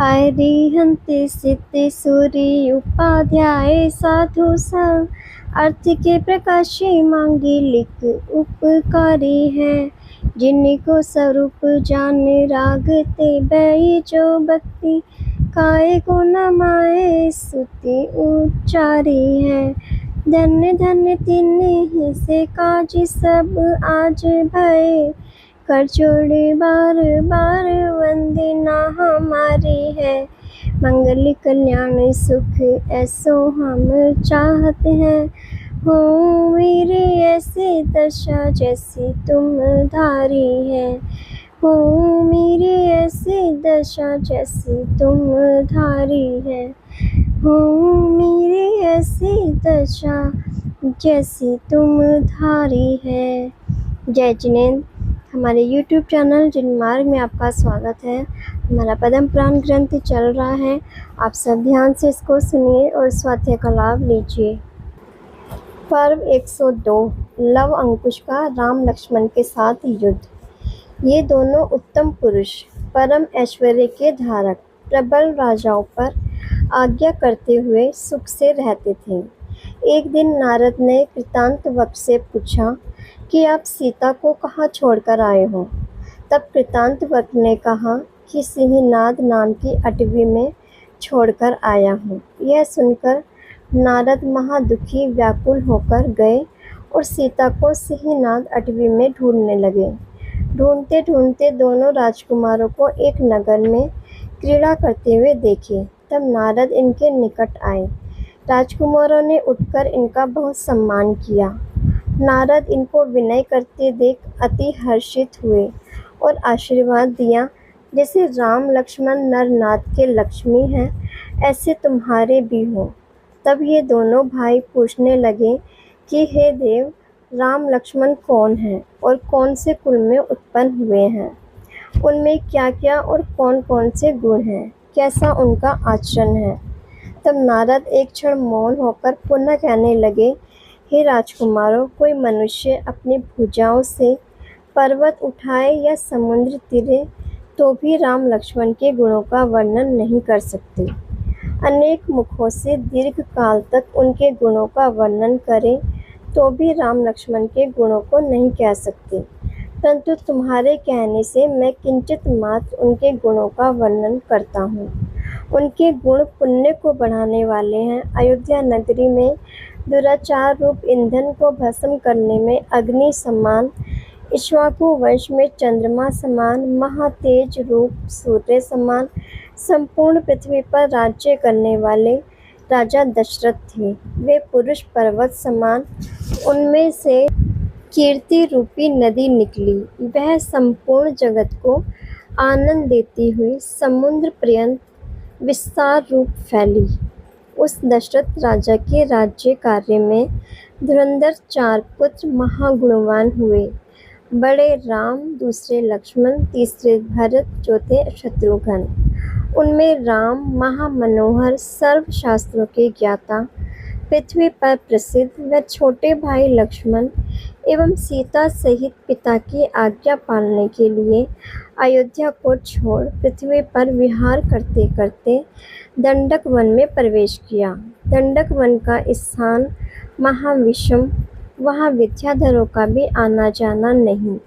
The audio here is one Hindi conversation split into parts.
हरिहन्ति सिद्धि सूरि उपाध्याय साधु संग अर्थ के प्रकाशी मांगलिक उपकारी है। जिनको स्वरूप जान रागते बैई जो भक्ति काय को नमाए स्तुति उच्चारी है। धन्य धन्य तिन्हीं से काज सब आज भय कर जोड़े बार बार वंदना हमारी है। मंगल कल्याण सुख ऐसो हम चाहते हैं। हो मेरे ऐसे दशा जैसी तुम धारी है। हो मेरे ऐसे दशा जैसी तुम धारी है। हो मेरे ऐसी दशा जैसी तुम धारी है। जय जिनेंद्र। हमारे YouTube चैनल जिनमार्ग में आपका स्वागत है। हमारा पद्म पुराण ग्रंथ चल रहा है। आप सब ध्यान से इसको सुनिए और स्वाध्याय का लाभ लीजिए। पर्व 102 लव अंकुश का राम लक्ष्मण के साथ युद्ध। ये दोनों उत्तम पुरुष परम ऐश्वर्य के धारक प्रबल राजाओं पर आज्ञा करते हुए सुख से रहते थे। एक दिन नारद ने कृतांत वक्त से पूछा कि आप सीता को कहाँ छोड़कर आए हो। तब कृतांत वक्त ने कहा कि सिंहनाद नाम की अटवी में छोड़कर आया हूँ। यह सुनकर नारद महादुखी व्याकुल होकर गए और सीता को सिंहनाद अटवी में ढूंढने लगे। ढूंढते ढूंढते दोनों राजकुमारों को एक नगर में क्रीड़ा करते हुए देखे। तब नारद इनके निकट आए। राजकुमारों ने उठकर इनका बहुत सम्मान किया। नारद इनको विनय करते देख अति हर्षित हुए और आशीर्वाद दिया, जैसे राम लक्ष्मण नर नाथ के लक्ष्मी हैं, ऐसे तुम्हारे भी हो। तब ये दोनों भाई पूछने लगे कि हे देव, राम लक्ष्मण कौन हैं और कौन से कुल में उत्पन्न हुए हैं। उनमें क्या क्या और कौन कौन से गुण हैं, कैसा उनका आचरण है। तब नारद एक क्षण मौन होकर पुनः कहने लगे, हे राजकुमारों, कोई मनुष्य अपनी भुजाओं से पर्वत उठाए या समुद्र तीरे तो भी राम लक्ष्मण के गुणों का वर्णन नहीं कर सकते। अनेक मुखों से दीर्घ काल तक उनके गुणों का वर्णन करें तो भी राम लक्ष्मण के गुणों को नहीं कह सकते। परंतु तुम्हारे कहने से मैं किंचित मात्र उनके गुणों का वर्णन करता हूँ। उनके गुण पुण्य को बढ़ाने वाले हैं। अयोध्या नगरी में दुराचार रूप ईंधन को भस्म करने में अग्नि समान, इक्ष्वाकु वंश में चंद्रमा समान, महातेज रूप सूर्य समान संपूर्ण पृथ्वी पर राज्य करने वाले राजा दशरथ थे। वे पुरुष पर्वत समान, उनमें से कीर्ति रूपी नदी निकली। वह संपूर्ण जगत को आनंद देती हुई समुद्र पर्यंत विस्तार रूप फैली। उस दशरथ राजा के राज्य कार्य में धुरंधर 4 पुत्र महागुणवान हुए। बड़े राम, दूसरे लक्ष्मण, तीसरे भरत, चौथे शत्रुघ्न। उनमें राम महामनोहर, सर्व शास्त्रों के ज्ञाता, पृथ्वी पर प्रसिद्ध व छोटे भाई लक्ष्मण एवं सीता सहित पिता की आज्ञा पालने के लिए अयोध्या को छोड़ पृथ्वी पर विहार करते करते दंडक वन में प्रवेश किया। दंडक वन का स्थान महाविषम, वहाँ विद्याधरों का भी आना जाना नहीं।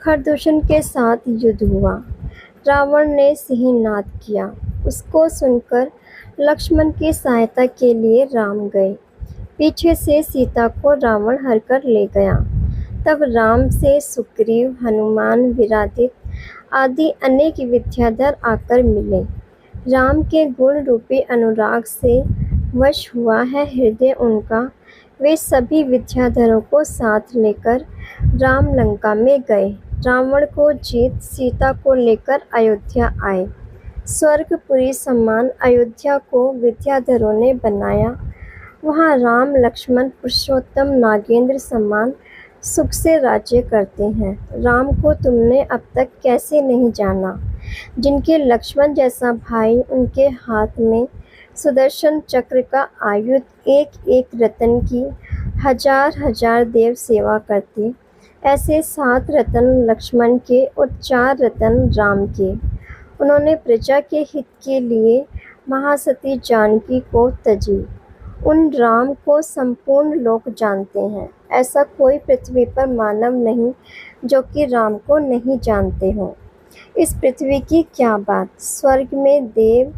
खरदूषण के साथ युद्ध हुआ। रावण ने सिंहनाद किया। उसको सुनकर लक्ष्मण की सहायता के लिए राम गए। पीछे से सीता को रावण हरकर ले गया। तब राम से सुग्रीव, हनुमान, विराजित आदि अनेक विद्याधर आकर मिले। राम के गुण रूपी अनुराग से वश हुआ है हृदय उनका। वे सभी विद्याधरों को साथ लेकर राम लंका में गए। रावण को जीत सीता को लेकर अयोध्या आए। स्वर्गपुरी समान अयोध्या को विद्याधरों ने बनाया। वहाँ राम लक्ष्मण पुरुषोत्तम नागेंद्र समान सुख से राज्य करते हैं। राम को तुमने अब तक कैसे नहीं जाना, जिनके लक्ष्मण जैसा भाई, उनके हाथ में सुदर्शन चक्र का आयुध, एक एक रतन की हजार हजार देव सेवा करते। ऐसे 7 रतन लक्ष्मण के और 4 रतन राम के। उन्होंने प्रजा के हित के लिए महासती जानकी को तजी। उन राम को संपूर्ण लोग जानते हैं। ऐसा कोई पृथ्वी पर मानव नहीं जो कि राम को नहीं जानते हो। इस पृथ्वी की क्या बात, स्वर्ग में देव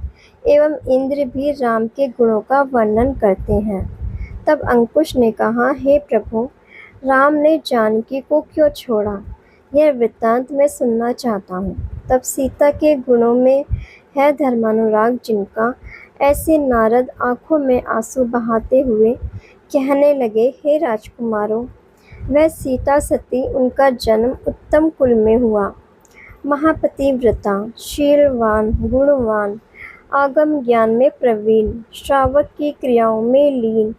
एवं इंद्र भी राम के गुणों का वर्णन करते हैं। तब अंकुश ने कहा, हे प्रभु, राम ने जानकी को क्यों छोड़ा? यह वृत्तांत मैं सुनना चाहता हूँ। तब सीता के गुणों में है धर्मानुराग जिनका, ऐसे नारद आंखों में आंसू बहाते हुए कहने लगे, हे राजकुमारों, वह सीता सती, उनका जन्म उत्तम कुल में हुआ। महापतिव्रता, शीलवान, गुणवान, आगम ज्ञान में प्रवीण, श्रावक की क्रियाओं में लीन,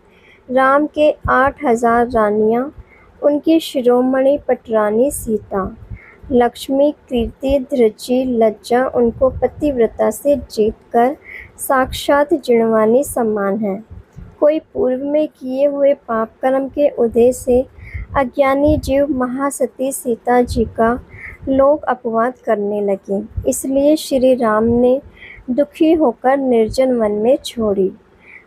राम के 8,000 रानियां, उनकी शिरोमणि पटरानी सीता, लक्ष्मी, कीर्ति, धृति, लज्जा, उनको पतिव्रता से जीतकर साक्षात जिणवानी सम्मान है। कोई पूर्व में किए हुए पाप कर्म के उदय से अज्ञानी जीव महासती सीता जी का लोग अपवाद करने लगे। इसलिए श्री राम ने दुखी होकर निर्जन वन में छोड़ी।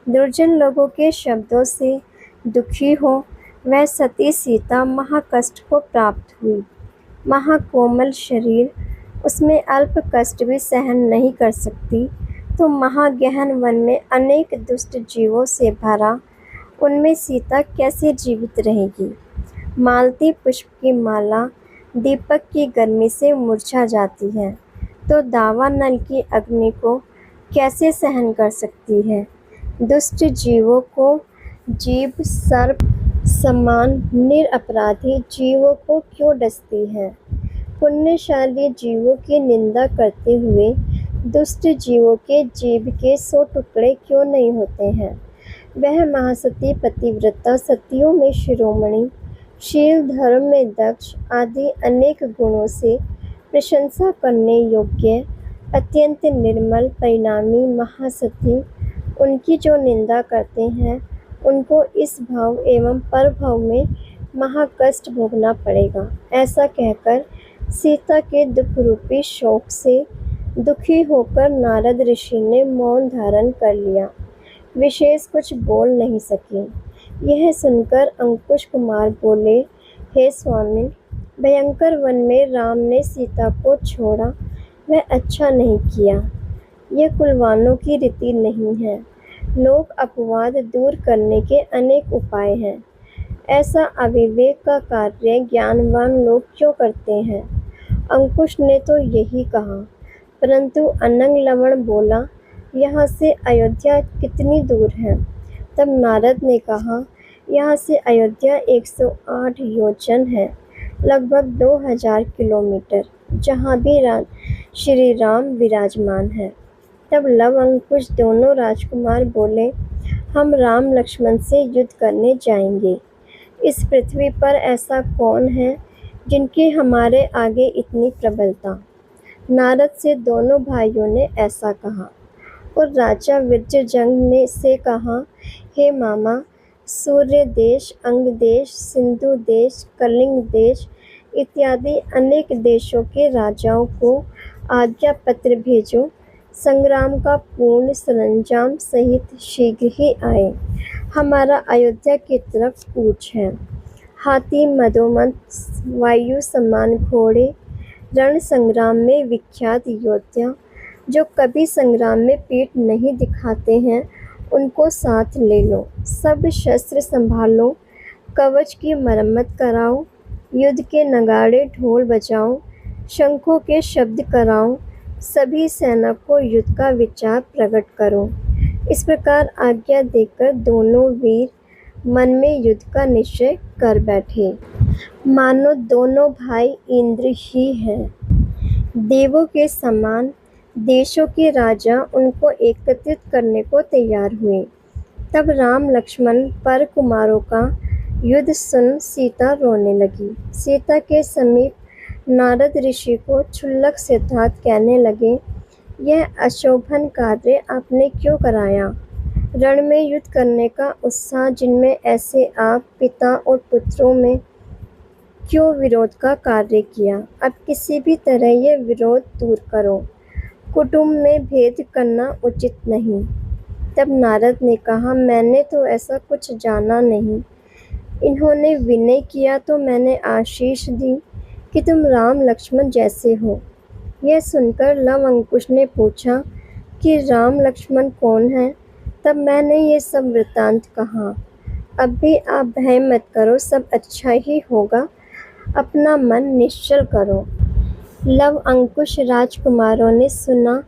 दुर्जन लोगों के शब्दों से दुखी हो वह सती सीता महाकष्ट को प्राप्त हुई। महाकोमल शरीर, उसमें अल्प कष्ट भी सहन नहीं कर सकती, तो महागहन वन में अनेक दुष्ट जीवों से भरा उनमें सीता कैसे जीवित रहेगी? मालती पुष्प की माला दीपक की गर्मी से मुरझा जाती है, तो दावा नल की अग्नि को कैसे सहन कर सकती है? दुष्ट जीवों को जीभ सर्प समान निरपराधी जीवों को क्यों डसती है? पुण्यशाली जीवों की निंदा करते हुए दुष्ट जीवों के जीभ के 100 टुकड़े क्यों नहीं होते हैं? वह महासती पतिव्रता, सतियों में शिरोमणि, शील धर्म में दक्ष आदि अनेक गुणों से प्रशंसा करने योग्य अत्यंत निर्मल परिणामी महासती, उनकी जो निंदा करते हैं उनको इस भाव एवं परभाव में महाकष्ट भोगना पड़ेगा। ऐसा कहकर सीता के दुख रूपी शोक से दुखी होकर नारद ऋषि ने मौन धारण कर लिया, विशेष कुछ बोल नहीं सके। यह सुनकर अंकुश कुमार बोले, हे स्वामिन, भयंकर वन में राम ने सीता को छोड़ा, वह अच्छा नहीं किया। यह कुलवानों की रीति नहीं है। लोग अपवाद दूर करने के अनेक उपाय हैं। ऐसा अविवेक का कार्य ज्ञानवान लोग क्यों करते हैं? अंकुश ने तो यही कहा, परंतु अनंग लवण बोला, यहाँ से अयोध्या कितनी दूर है? तब नारद ने कहा, यहाँ से अयोध्या 108 योजन है, लगभग 2000 किलोमीटर, जहाँ भी श्री राम विराजमान है। तब लव अंकुश दोनों राजकुमार बोले, हम राम लक्ष्मण से युद्ध करने जाएंगे। इस पृथ्वी पर ऐसा कौन है जिनकी हमारे आगे इतनी प्रबलता? नारद से दोनों भाइयों ने ऐसा कहा। और राजा विजयजंग ने से कहा, हे मामा, सूर्य देश, अंग देश, सिंधु देश, कलिंग देश इत्यादि अनेक देशों के राजाओं को आज्ञा पत्र भेजो, संग्राम का पूर्ण सरंजाम सहित शीघ्र ही आए। हमारा अयोध्या की तरफ कूच है। हाथी, मदोमद, वायु समान घोड़े, रण संग्राम में विख्यात योद्धा, जो कभी संग्राम में पीठ नहीं दिखाते हैं, उनको साथ ले लो। सब शस्त्र संभालो, कवच की मरम्मत कराओ, युद्ध के नगाड़े ढोल बजाओ, शंखों के शब्द कराओ, सभी सेना को युद्ध का विचार प्रकट करो। इस प्रकार आज्ञा देकर दोनों वीर मन में युद्ध का निश्चय कर बैठे। मानो दोनों भाई इंद्र ही हैं। देवों के समान देशों के राजा उनको एकत्रित करने को तैयार हुए। तब राम लक्ष्मण पर कुमारों का युद्ध सुन सीता रोने लगी। सीता के समीप नारद ऋषि को क्षुल्लक सिद्धार्थ कहने लगे, यह अशोभन कार्य आपने क्यों कराया? रण में युद्ध करने का उत्साह जिनमें ऐसे आप पिता और पुत्रों में क्यों विरोध का कार्य किया? अब किसी भी तरह यह विरोध दूर करो। कुटुंब में भेद करना उचित नहीं। तब नारद ने कहा, मैंने तो ऐसा कुछ जाना नहीं। इन्होंने विनय किया तो मैंने आशीष दी कि तुम राम लक्ष्मण जैसे हो। यह सुनकर लव अंकुश ने पूछा कि राम लक्ष्मण कौन है? तब मैंने ये सब वृतांत कहा। अब भी आप भय मत करो, सब अच्छा ही होगा। अपना मन निश्चल करो। लव अंकुश राजकुमारों ने सुना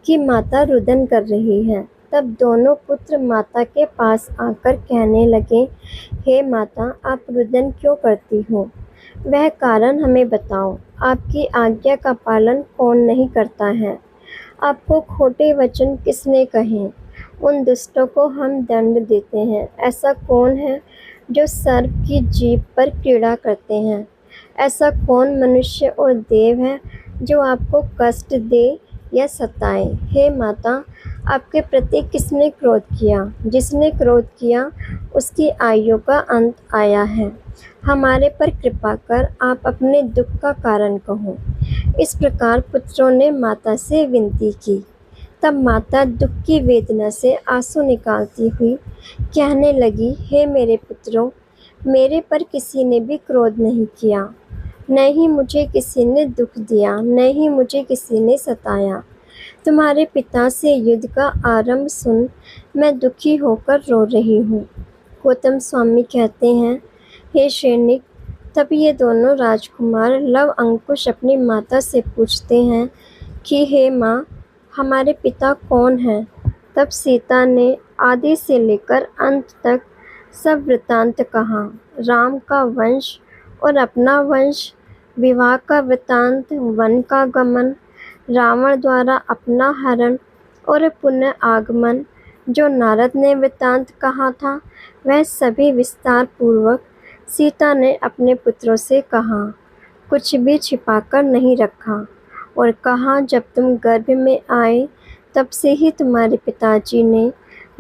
कि माता रुदन कर रही है। तब दोनों पुत्र माता के पास आकर कहने लगे, हे माता, आप रुदन क्यों करती हो? वह कारण हमें बताओ। आपकी आज्ञा का पालन कौन नहीं करता है? आपको खोटे वचन किसने कहे? उन दुष्टों को हम दंड देते हैं। ऐसा कौन है जो सर्प की जीभ पर क्रीड़ा करते हैं? ऐसा कौन मनुष्य और देव है जो आपको कष्ट दे या सताए? हे माता, आपके प्रति किसने क्रोध किया? जिसने क्रोध किया उसकी आयु का अंत आया है। हमारे पर कृपा कर आप अपने दुख का कारण कहो। इस प्रकार पुत्रों ने माता से विनती की। तब माता दुख की वेदना से आंसू निकालती हुई कहने लगी, हे मेरे पुत्रों, मेरे पर किसी ने भी क्रोध नहीं किया, न ही मुझे किसी ने दुख दिया, न ही मुझे किसी ने सताया। तुम्हारे पिता से युद्ध का आरंभ सुन मैं दुखी होकर रो रही हूँ। गौतम स्वामी कहते हैं, हे सैनिक, तब ये दोनों राजकुमार लव अंकुश अपनी माता से पूछते हैं कि हे माँ, हमारे पिता कौन हैं? तब सीता ने आदि से लेकर अंत तक सब वृतांत कहा। राम का वंश और अपना वंश, विवाह का वृतांत, वन का गमन, रावण द्वारा अपना हरण और पुनः आगमन, जो नारद ने वृतांत कहा था, वह सभी विस्तार पूर्वक सीता ने अपने पुत्रों से कहा। कुछ भी छिपाकर नहीं रखा और कहा, जब तुम गर्भ में आए तब से ही तुम्हारे पिताजी ने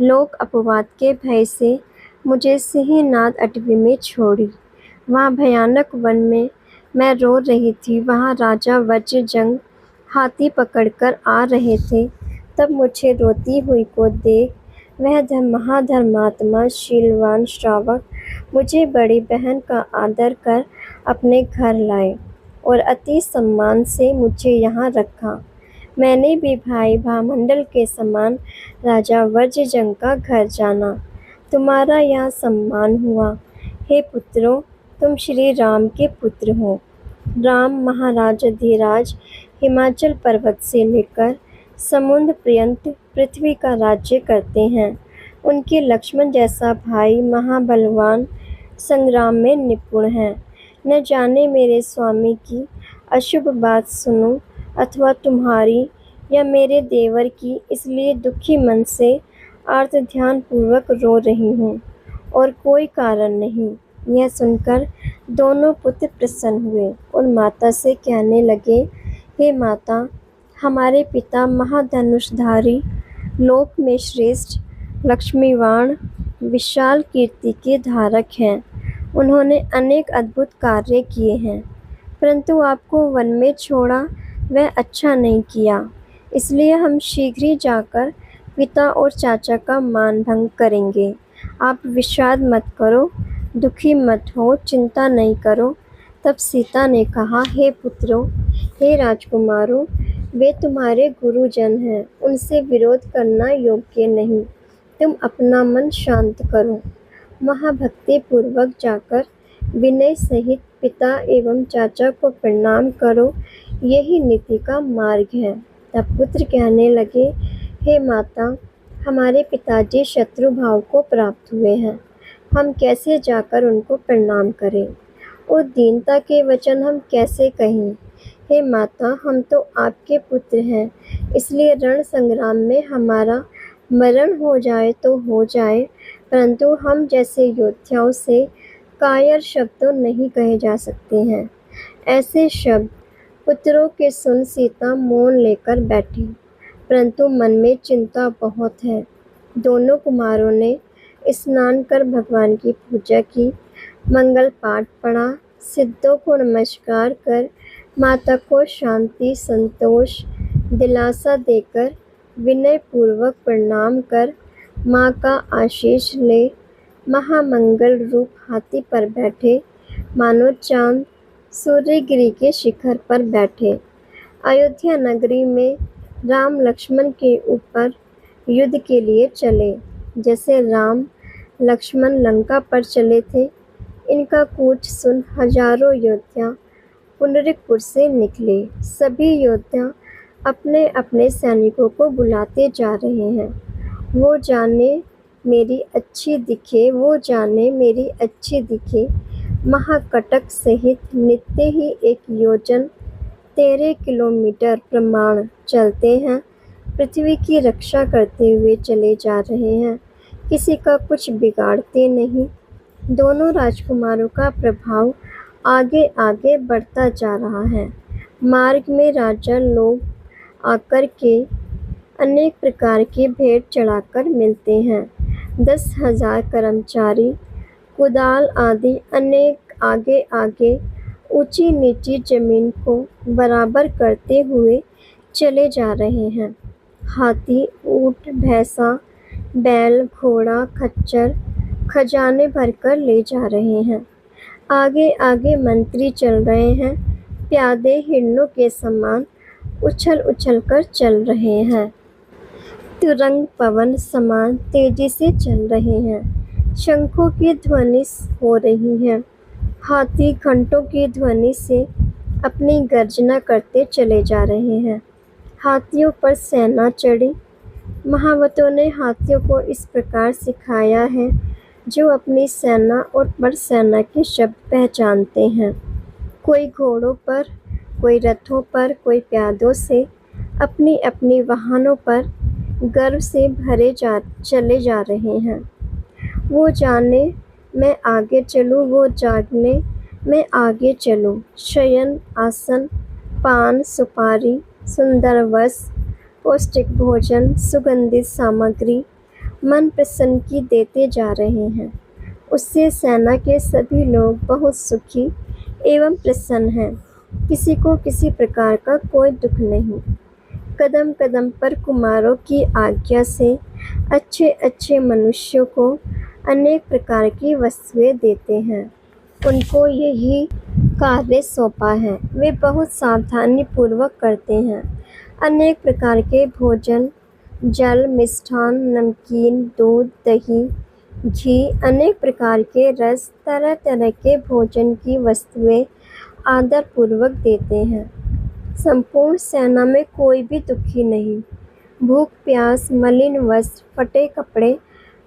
लोक अपवाद के भय से मुझे सिंहनाद अटवी में छोड़ी। वहाँ भयानक वन में मैं रो रही थी। वहाँ राजा वज्रजंग हाथी पकड़कर आ रहे थे। तब मुझे रोती हुई को देख वह महाधर्मात्मा शीलवान श्रावक मुझे बड़ी बहन का आदर कर अपने घर लाए और अति सम्मान से मुझे यहाँ रखा। मैंने भी भाई भामंडल के समान राजा वज्रजंग का घर जाना। तुम्हारा यहाँ सम्मान हुआ। हे पुत्रों, तुम श्री राम के पुत्र हो। राम महाराज धीराज हिमाचल पर्वत से लेकर समुद्र पर्यंत पृथ्वी का राज्य करते हैं। उनके लक्ष्मण जैसा भाई महाबलवान संग्राम में निपुण है। न जाने मेरे स्वामी की अशुभ बात सुनूं अथवा तुम्हारी या मेरे देवर की, इसलिए दुखी मन से आर्त ध्यान पूर्वक रो रही हूँ और कोई कारण नहीं। यह सुनकर दोनों पुत्र प्रसन्न हुए और माता से कहने लगे, हे माता, हमारे पिता महाधनुषधारी, लोक में श्रेष्ठ, लक्ष्मीवाण, विशाल कीर्ति के धारक हैं। उन्होंने अनेक अद्भुत कार्य किए हैं, परंतु आपको वन में छोड़ा वह अच्छा नहीं किया। इसलिए हम शीघ्र ही जाकर पिता और चाचा का मान भंग करेंगे। आप विषाद मत करो, दुखी मत हो, चिंता नहीं करो। तब सीता ने कहा, हे पुत्रों, हे राजकुमारों, वे तुम्हारे गुरुजन हैं, उनसे विरोध करना योग्य नहीं। तुम अपना मन शांत करो। महाभक्ति पूर्वक जाकर विनय सहित पिता एवं चाचा को प्रणाम करो, यही नीति का मार्ग है। तब पुत्र कहने लगे, हे माता, हमारे पिताजी शत्रु भाव को प्राप्त हुए हैं, हम कैसे जाकर उनको प्रणाम करें और दीनता के वचन हम कैसे कहें? हे माता, हम तो आपके पुत्र हैं, इसलिए रण संग्राम में हमारा मरण हो जाए तो हो जाए, परंतु हम जैसे योद्धाओं से कायर शब्द तो नहीं कहे जा सकते हैं। ऐसे शब्द पुत्रों के सुन सीता मौन लेकर बैठी, परंतु मन में चिंता बहुत है। दोनों कुमारों ने स्नान कर भगवान की पूजा की, मंगल पाठ पढ़ा, सिद्धों को नमस्कार कर माता को शांति, संतोष, दिलासा देकर विनय पूर्वक प्रणाम कर माँ का आशीष ले महामंगल रूप हाथी पर बैठे मानो चांद सूर्यगिरी के शिखर पर बैठे। अयोध्या नगरी में राम लक्ष्मण के ऊपर युद्ध के लिए चले। जैसे राम लक्ष्मण लंका पर चले थे, इनका कूच सुन हजारों योद्धा पुंडरीकपुर से निकले। सभी योद्धा अपने अपने सैनिकों को बुलाते जा रहे हैं। वो जाने मेरी अच्छी दिखे, वो जाने मेरी अच्छी दिखे। महाकटक सहित नित्य ही 1 योजन 13 किलोमीटर प्रमाण चलते हैं। पृथ्वी की रक्षा करते हुए चले जा रहे हैं, किसी का कुछ बिगाड़ते नहीं। दोनों राजकुमारों का प्रभाव आगे आगे बढ़ता जा रहा है। मार्ग में राजा लोग आकर के अनेक प्रकार की भेंट चढ़ाकर मिलते हैं। 10,000 कर्मचारी कुदाल आदि अनेक आगे आगे ऊंची नीची जमीन को बराबर करते हुए चले जा रहे हैं। हाथी, ऊंट, भैंसा, बैल, घोड़ा, खच्चर खजाने भरकर ले जा रहे हैं। आगे आगे मंत्री चल रहे हैं। प्यादे हिरणों के समान उछल उछल कर चल रहे हैं। तुरंग पवन समान तेजी से चल रहे हैं। शंखों की ध्वनि हो रही है। हाथी घंटों की ध्वनि से अपनी गर्जना करते चले जा रहे हैं। हाथियों पर सेना चढ़ी। महावतों ने हाथियों को इस प्रकार सिखाया है जो अपनी सेना और परसेना के शब्द पहचानते हैं। कोई घोड़ों पर, कोई रथों पर, कोई प्यादों से अपनी अपनी वाहनों पर गर्व से भरे चले जा रहे हैं। वो जाने मैं आगे चलूं, वो जागने मैं आगे चलूं। शयन आसन, पान सुपारी, सुंदर वस्त्र, पौष्टिक भोजन, सुगंधित सामग्री मन प्रसन्न की देते जा रहे हैं। उससे सेना के सभी लोग बहुत सुखी एवं प्रसन्न हैं। किसी को किसी प्रकार का कोई दुख नहीं। कदम कदम पर कुमारों की आज्ञा से अच्छे अच्छे मनुष्यों को अनेक प्रकार की वस्तुएं देते हैं। उनको यही कार्य सौंपा है, वे बहुत सावधानी पूर्वक करते हैं। अनेक प्रकार के भोजन, जल, मिष्ठान, नमकीन, दूध, दही, घी, अनेक प्रकार के रस, तरह तरह के भोजन की वस्तुएं आदर पूर्वक देते हैं। संपूर्ण सेना में कोई भी दुखी नहीं। भूख प्यास, मलिन वस्त्र, फटे कपड़े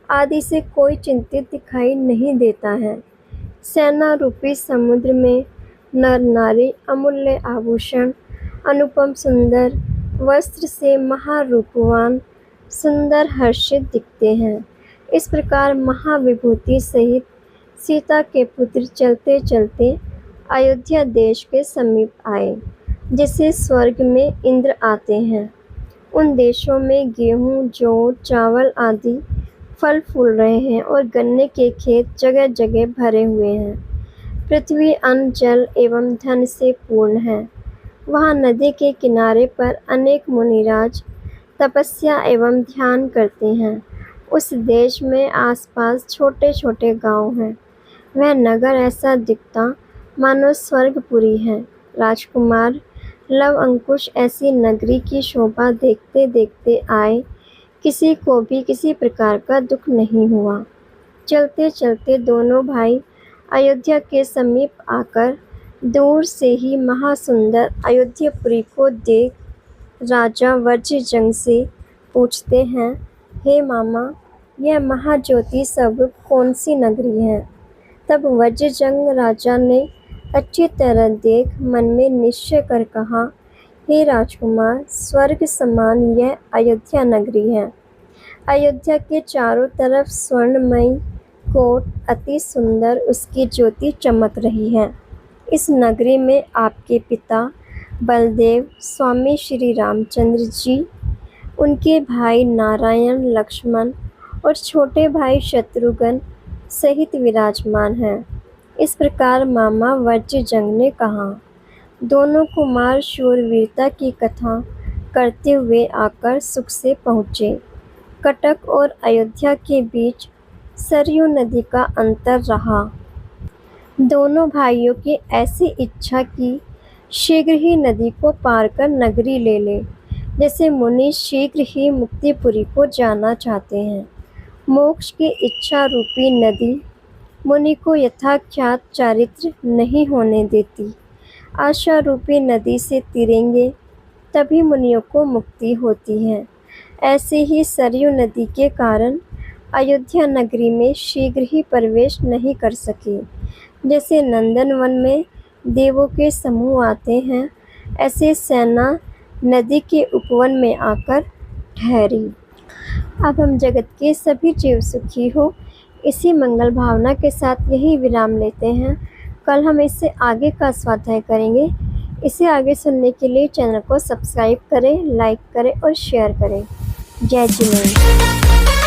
आदि से कोई चिंतित दिखाई नहीं देता है। सेना रूपी समुद्र में नर नारी अमूल्य आभूषण, अनुपम सुंदर वस्त्र से महारूपवान सुंदर हर्षित दिखते हैं। इस प्रकार महाविभूति सहित सीता के पुत्र चलते चलते अयोध्या देश के समीप आए, जैसे स्वर्ग में इंद्र आते हैं। उन देशों में गेहूं, जौ, चावल आदि फल फूल रहे हैं और गन्ने के खेत जगह जगह भरे हुए हैं। पृथ्वी अन्न, जल एवं धन से पूर्ण है। वहाँ नदी के किनारे पर अनेक मुनिराज तपस्या एवं ध्यान करते हैं। उस देश में आसपास छोटे छोटे गांव हैं। वह नगर ऐसा दिखता मानो स्वर्गपुरी है। राजकुमार लव अंकुश ऐसी नगरी की शोभा देखते देखते आए। किसी को भी किसी प्रकार का दुख नहीं हुआ। चलते चलते दोनों भाई अयोध्या के समीप आकर दूर से ही महासुंदर अयोध्यापुरी को देख राजा वज्रजंग से पूछते हैं, हे मामा, यह महाज्योति स्वरूप कौन सी नगरी है? तब वज्रजंग राजा ने अच्छी तरह देख मन में निश्चय कर कहा, हे राजकुमार, स्वर्ग समान यह अयोध्या नगरी है। अयोध्या के चारों तरफ स्वर्णमयी कोट अति सुंदर उसकी ज्योति चमक रही है। इस नगरी में आपके पिता बलदेव, स्वामी श्री रामचंद्र जी, उनके भाई नारायण, लक्ष्मण और छोटे भाई शत्रुघ्न सहित विराजमान हैं। इस प्रकार मामा वज्रजंग ने कहा। दोनों कुमार शूरवीरता की कथा करते हुए आकर सुख से पहुँचे। कटक और अयोध्या के बीच सरयू नदी का अंतर रहा। दोनों भाइयों की ऐसी इच्छा कि शीघ्र ही नदी को पार कर नगरी ले ले, जैसे मुनि शीघ्र ही मुक्तिपुरी को जाना चाहते हैं। मोक्ष की इच्छा रूपी नदी मुनि को यथाख्यात चारित्र नहीं होने देती। आशा रूपी नदी से तिरेंगे तभी मुनियों को मुक्ति होती है। ऐसे ही सरयू नदी के कारण अयोध्या नगरी में शीघ्र ही प्रवेश नहीं कर सके। जैसे नंदनवन में देवों के समूह आते हैं, ऐसे सेना नदी के उपवन में आकर ठहरी। अब हम जगत के सभी जीव सुखी हो, इसी मंगल भावना के साथ यही विराम लेते हैं। कल हम इससे आगे का स्वाध्याय करेंगे। इसे आगे सुनने के लिए चैनल को सब्सक्राइब करें, लाइक करें और शेयर करें। जय जिनेन्द्र।